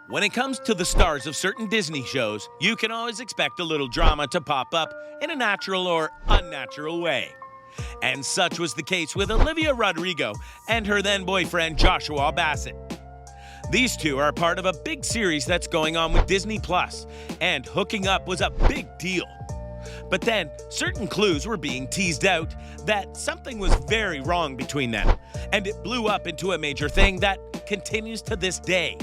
When it comes to the stars of certain Disney shows, you can always expect a little drama to pop up in a natural or unnatural way. And such was the case with Olivia Rodrigo and her then boyfriend Joshua Bassett. These two are part of a big series that's going on with Disney Plus, and hooking up was a big deal. But then, certain clues were being teased out that something was very wrong between them, and it blew up into a major thing that continues to this day.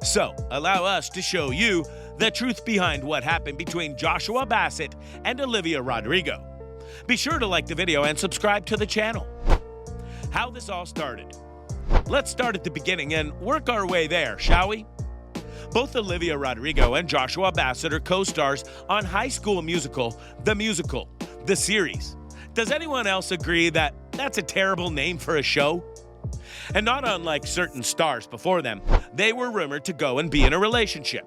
So, allow us to show you the truth behind what happened between Joshua Bassett and Olivia Rodrigo. Be sure to like the video and subscribe to the channel. How this all started. Let's start at the beginning and work our way there, shall we? Both Olivia Rodrigo and Joshua Bassett are co-stars on High School Musical, the series. Does anyone else agree that that's a terrible name for a show? And not unlike certain stars before them, they were rumored to go and be in a relationship.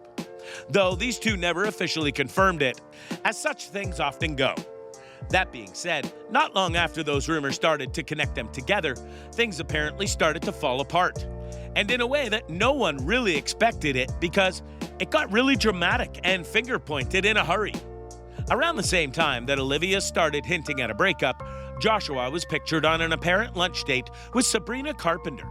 Though these two never officially confirmed it, as such things often go. That being said, not long after those rumors started to connect them together, things apparently started to fall apart. And in a way that no one really expected it, because it got really dramatic and finger-pointed in a hurry. Around the same time that Olivia started hinting at a breakup, Joshua was pictured on an apparent lunch date with Sabrina Carpenter.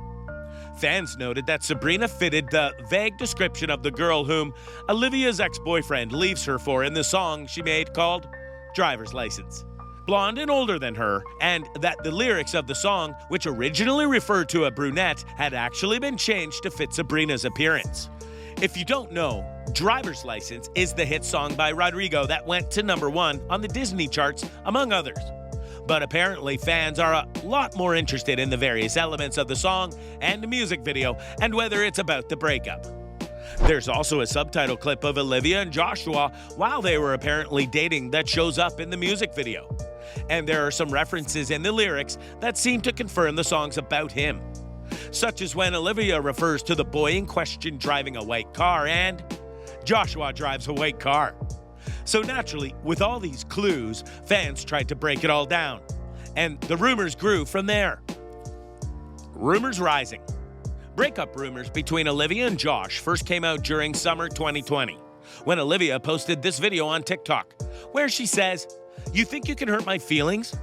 Fans noted that Sabrina fitted the vague description of the girl whom Olivia's ex-boyfriend leaves her for in the song she made called Driver's License. Blonde and older than her, and that the lyrics of the song, which originally referred to a brunette, had actually been changed to fit Sabrina's appearance. If you don't know, Driver's License is the hit song by Rodrigo that went to #1 on the Disney charts, among others. But apparently fans are a lot more interested in the various elements of the song and the music video and whether it's about the breakup. There's also a subtitle clip of Olivia and Joshua while they were apparently dating that shows up in the music video. And there are some references in the lyrics that seem to confirm the song's about him. Such as when Olivia refers to the boy in question driving a white car and Joshua drives a white car. So naturally, with all these clues, fans tried to break it all down. And the rumors grew from there. Rumors rising. Breakup rumors between Olivia and Josh first came out during summer 2020, when Olivia posted this video on TikTok, where she says, "You think you can hurt my feelings?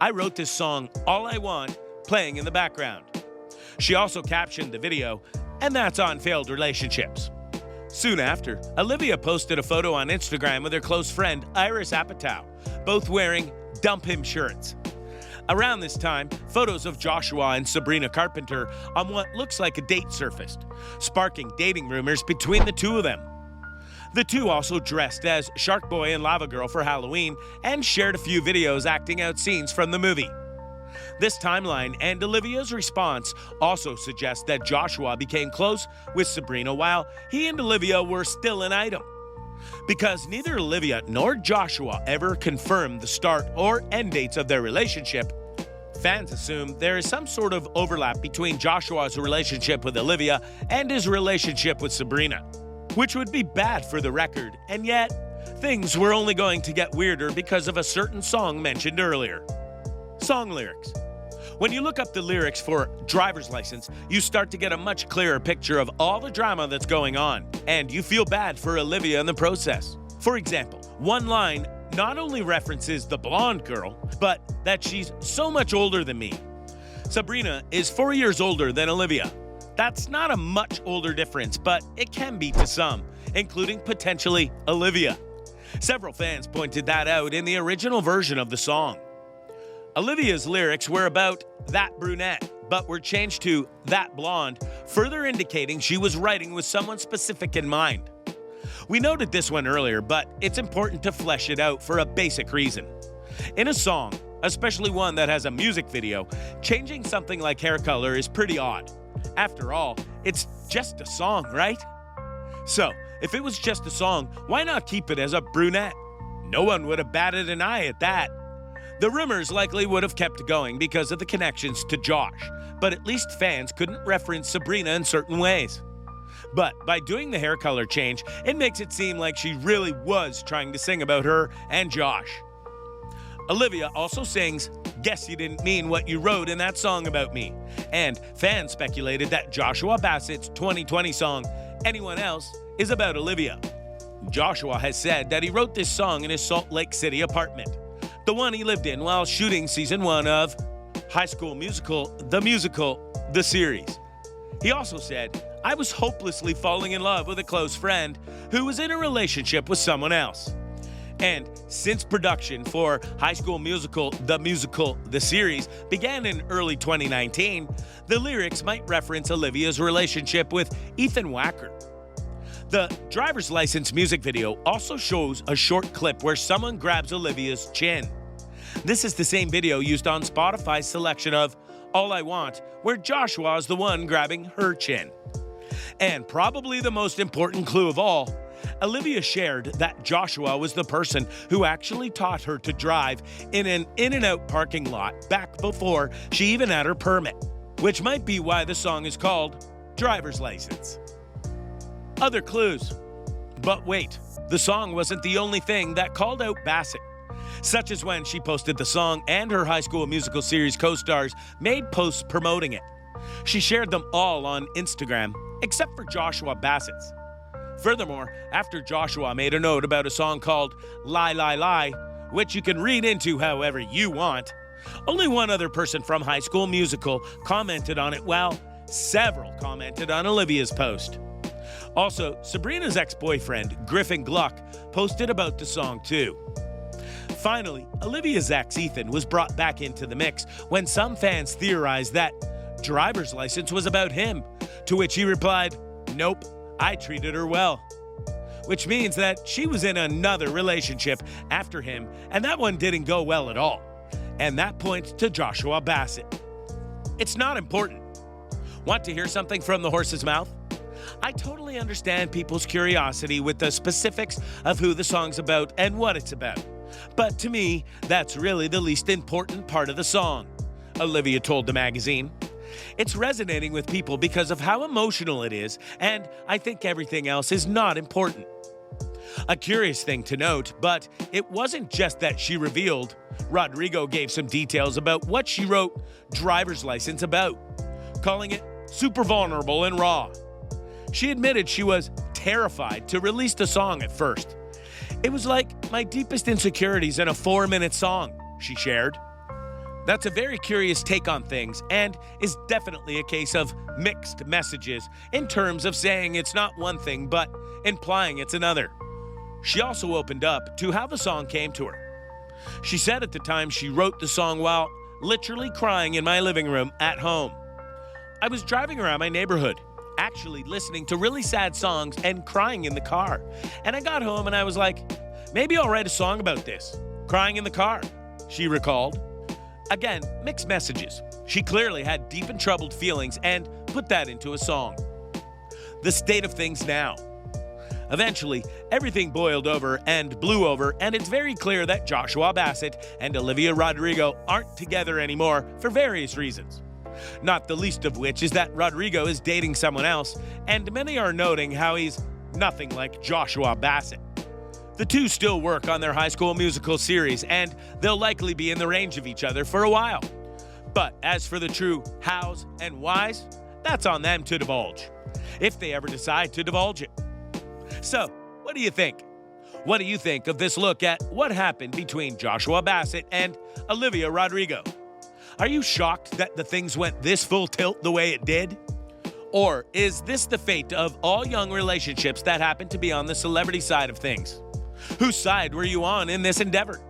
I wrote this song, All I Want, playing in the background." She also captioned the video, "And that's on failed relationships." Soon after, Olivia posted a photo on Instagram with her close friend Iris Apatow, both wearing Dump Him shirts. Around this time, photos of Joshua and Sabrina Carpenter on what looks like a date surfaced, sparking dating rumors between the two of them. The two also dressed as Shark Boy and Lava Girl for Halloween and shared a few videos acting out scenes from the movie. This timeline and Olivia's response also suggest that Joshua became close with Sabrina while he and Olivia were still an item. Because neither Olivia nor Joshua ever confirmed the start or end dates of their relationship, fans assume there is some sort of overlap between Joshua's relationship with Olivia and his relationship with Sabrina, which would be bad for the record, and yet things were only going to get weirder because of a certain song mentioned earlier. Song lyrics. When you look up the lyrics for Driver's License, you start to get a much clearer picture of all the drama that's going on, and you feel bad for Olivia in the process. For example, one line not only references the blonde girl, but that she's so much older than me. Sabrina is 4 years older than Olivia. That's not a much older difference, but it can be to some, including potentially Olivia. Several fans pointed that out in the original version of the song. Olivia's lyrics were about that brunette, but were changed to that blonde, further indicating she was writing with someone specific in mind. We noted this one earlier, but it's important to flesh it out for a basic reason. In a song, especially one that has a music video, changing something like hair color is pretty odd. After all, it's just a song, right? So, if it was just a song, why not keep it as a brunette? No one would have batted an eye at that. The rumors likely would have kept going because of the connections to Josh, but at least fans couldn't reference Sabrina in certain ways. But by doing the hair color change, it makes it seem like she really was trying to sing about her and Josh. Olivia also sings, "Guess you didn't mean what you wrote in that song about me," and fans speculated that Joshua Bassett's 2020 song, Anyone Else is about Olivia. Joshua has said that he wrote this song in his Salt Lake City apartment, the one he lived in while shooting season 1 of High School Musical, the series. He also said, "I was hopelessly falling in love with a close friend who was in a relationship with someone else." And since production for High School Musical, the series, began in early 2019, the lyrics might reference Olivia's relationship with Ethan Wacker. The driver's license music video also shows a short clip where someone grabs Olivia's chin. This is the same video used on Spotify's selection of All I Want, where Joshua is the one grabbing her chin. And probably the most important clue of all, Olivia shared that Joshua was the person who actually taught her to drive in an In-N-Out parking lot back before she even had her permit, which might be why the song is called Driver's License. Other clues. But wait, the song wasn't the only thing that called out Bassett, such as when she posted the song and her High School Musical series co-stars made posts promoting it. She shared them all on Instagram, except for Joshua Bassett's. Furthermore, after Joshua made a note about a song called Lie, Lie, Lie, which you can read into however you want, only one other person from High School Musical commented on it, while several commented on Olivia's post. Also, Sabrina's ex-boyfriend, Griffin Gluck, posted about the song too. Finally, Olivia's ex, Ethan, was brought back into the mix when some fans theorized that Driver's License was about him, to which he replied, "Nope, I treated her well." Which means that she was in another relationship after him, and that one didn't go well at all. And that points to Joshua Bassett. It's not important. Want to hear something from the horse's mouth? I totally understand people's curiosity with the specifics of who the song's about and what it's about. But to me, that's really the least important part of the song, Olivia told the magazine. It's resonating with people because of how emotional it is, and I think everything else is not important. A curious thing to note, but it wasn't just that she revealed. Rodrigo gave some details about what she wrote Driver's License about, calling it super vulnerable and raw. She admitted she was terrified to release the song at first. "It was like my deepest insecurities in a 4-minute song," she shared. That's a very curious take on things, and is definitely a case of mixed messages in terms of saying it's not one thing but implying it's another. She also opened up to how the song came to her. She said at the time she wrote the song while literally crying in my living room at home. "I was driving around my neighborhood, actually listening to really sad songs and crying in the car. And I got home and I was like, maybe I'll write a song about this. Crying in the car," she recalled. Again, mixed messages. She clearly had deep and troubled feelings and put that into a song. The state of things now. Eventually, everything boiled over and blew over, and it's very clear that Joshua Bassett and Olivia Rodrigo aren't together anymore for various reasons. Not the least of which is that Rodrigo is dating someone else, and many are noting how he's nothing like Joshua Bassett. The two still work on their High School Musical series, and they'll likely be in the range of each other for a while. But as for the true hows and whys, that's on them to divulge, if they ever decide to divulge it. So, what do you think? What do you think of this look at what happened between Joshua Bassett and Olivia Rodrigo? Are you shocked that the things went this full tilt the way it did? Or is this the fate of all young relationships that happen to be on the celebrity side of things? Whose side were you on in this endeavor?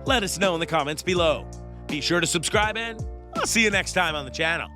Let us know in the comments below. Be sure to subscribe, and I'll see you next time on the channel.